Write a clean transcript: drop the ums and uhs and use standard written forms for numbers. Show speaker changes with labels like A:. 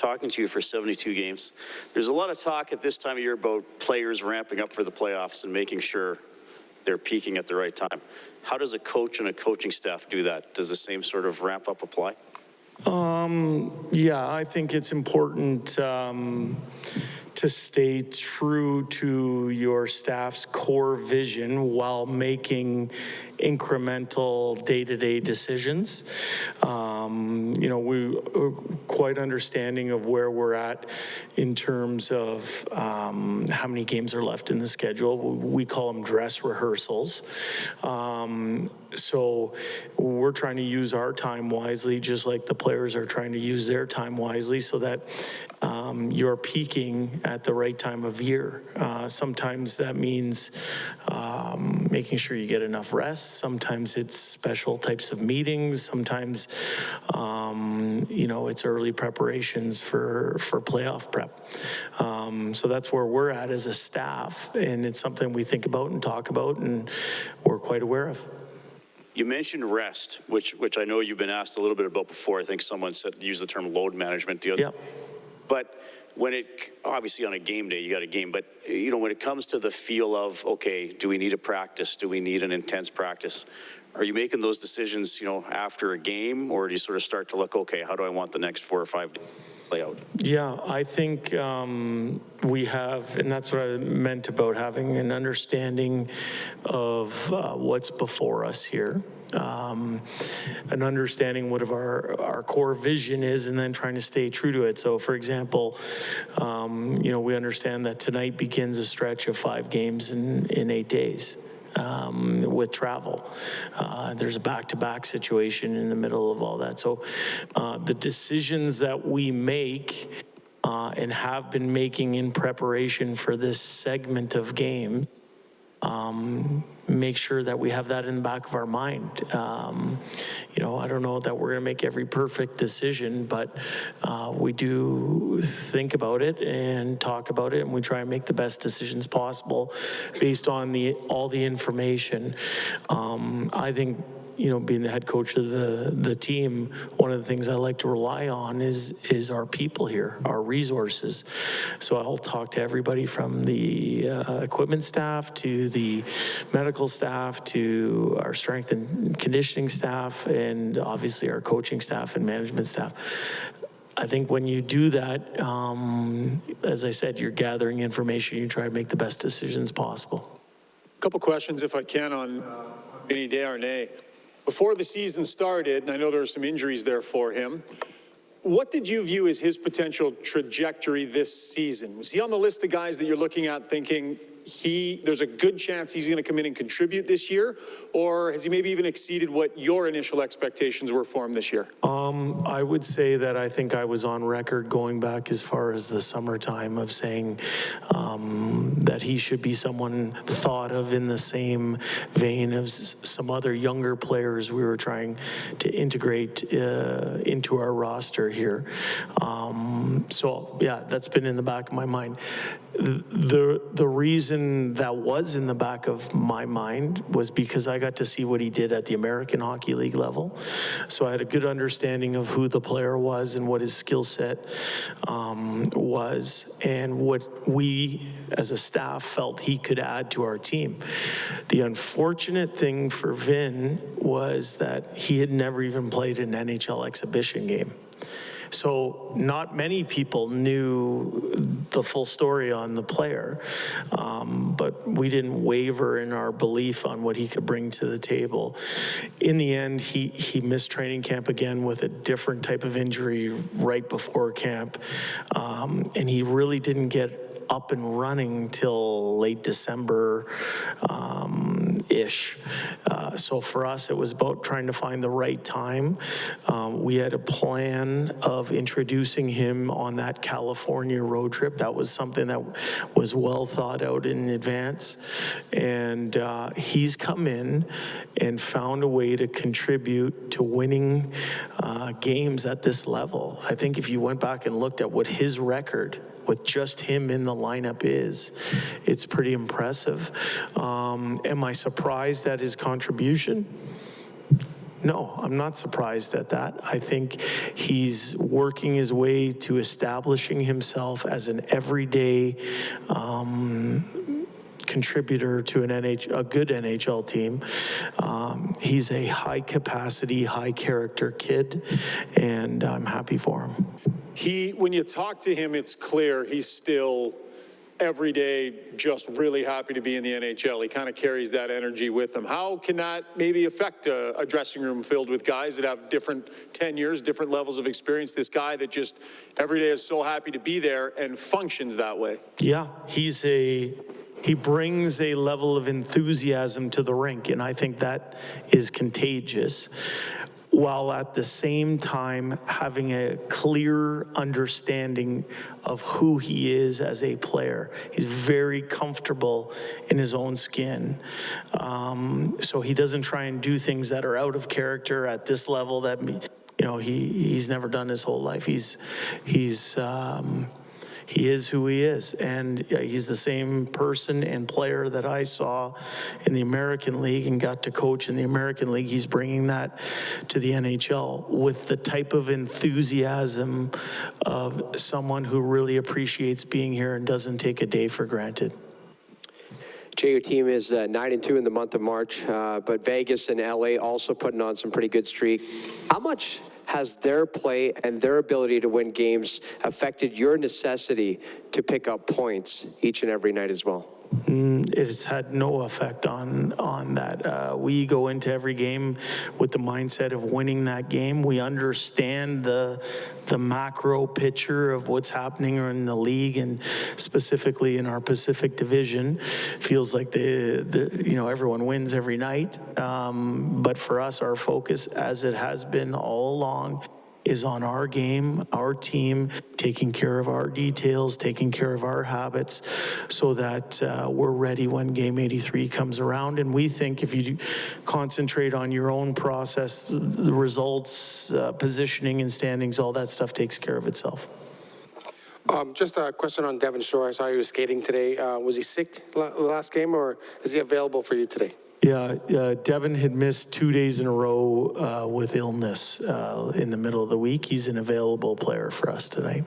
A: talking to you for 72 games. There's a lot of talk at this time of year about players ramping up for the playoffs and making sure they're peaking at the right time. How does a coach and a coaching staff do that? Does the same sort of ramp up apply?
B: Yeah, I think it's important to stay true to your staff's core vision while making incremental day-to-day decisions. We're quite understanding of where we're at in terms of how many games are left in the schedule. We call them dress rehearsals. So we're trying to use our time wisely, just like the players are trying to use their time wisely, so that you're peaking at the right time of year. Sometimes that means making sure you get enough rest. Sometimes it's special types of meetings. Sometimes, it's early preparations for playoff prep. So that's where we're at as a staff, and it's something we think about and talk about, and we're quite aware of.
A: You mentioned rest, which I know you've been asked a little bit about before. I think someone used the term load management the other day. But when obviously on a game day, you got a game, but when it comes to the feel of, okay, do we need a practice? Do we need an intense practice? Are you making those decisions, after a game, or do you sort of start to look, okay, how do I want the next 4 or 5 days to play out?
B: Yeah, I think we have, and that's what I meant about having an understanding of what's before us here. An understanding what our core vision is, and then trying to stay true to it. So for example, we understand that tonight begins a stretch of 5 games in 8 days. With travel. There's a back-to-back situation in the middle of all that. So the decisions that we make and have been making in preparation for this segment of game, make sure that we have that in the back of our mind. I don't know that we're going to make every perfect decision, but we do think about it and talk about it, and we try and make the best decisions possible based on all the information. I think, being the head coach of the team, one of the things I like to rely on is our people here, our resources. So I'll talk to everybody from the equipment staff to the medical staff to our strength and conditioning staff, and obviously our coaching staff and management staff. I think when you do that, as I said, you're gathering information, you try to make the best decisions possible.
C: A couple questions, if I can, on Vinny Desharnais. Before the season started, and I know there were some injuries there for him, what did you view as his potential trajectory this season? Was he on the list of guys that you're looking at thinking there's a good chance he's going to come in and contribute this year? Or has he maybe even exceeded what your initial expectations were for him this year?
B: I would say that I think I was on record going back as far as the summertime of saying that he should be someone thought of in the same vein as some other younger players we were trying to integrate into our roster here. So yeah, that's been in the back of my mind. The reason that was in the back of my mind was because I got to see what he did at the American Hockey League level. So I had a good understanding of who the player was and what his skill set was, and what we as a staff felt he could add to our team. The unfortunate thing for Vin was that he had never even played an NHL exhibition game. So not many people knew the full story on the player, but we didn't waver in our belief on what he could bring to the table. In the end, he missed training camp again with a different type of injury right before camp, and he really didn't get up and running till late December ish. So for us, it was about trying to find the right time. We had a plan of introducing him on that California road trip. That was something that was well thought out in advance. And he's come in and found a way to contribute to winning games at this level. I think if you went back and looked at what his record with just him in the lineup it's pretty impressive. Am I surprised at his contribution? No, I'm not surprised at that. I think he's working his way to establishing himself as an everyday contributor to a good NHL team. He's a high capacity, high character kid, and I'm happy for him.
C: When you talk to him, it's clear he's still every day just really happy to be in the NHL. He kind of carries that energy with him. How can that maybe affect a dressing room filled with guys that have different tenures, different levels of experience? This guy that just every day is so happy to be there and functions that way.
B: Yeah, he brings a level of enthusiasm to the rink, and I think that is contagious, while at the same time having a clear understanding of who he is as a player. He's very comfortable in his own skin. So he doesn't try and do things that are out of character at this level that, he's never done his whole life. He is who he is, and he's the same person and player that I saw in the American League and got to coach in the American League. He's bringing that to the NHL with the type of enthusiasm of someone who really appreciates being here and doesn't take a day for granted.
D: Jay, your team is 9-2 in the month of March, but Vegas and LA also putting on some pretty good streak. How much has their play and their ability to win games affected your necessity to pick up points each and every night as well?
B: It has had no effect on that. We go into every game with the mindset of winning that game. We understand the macro picture of what's happening in the league and specifically in our Pacific Division. Feels like everyone wins every night. But for us, our focus, as it has been all along, is on our game, our team, taking care of our details, taking care of our habits, so that we're ready when Game 83 comes around. And we think if you concentrate on your own process, the results, positioning and standings, all that stuff takes care of itself.
E: Just a question on Devin Shore. I saw he was skating today. Was he sick last game, or is he available for you today?
B: Yeah, Devin had missed 2 days in a row with illness in the middle of the week. He's an available player for us tonight.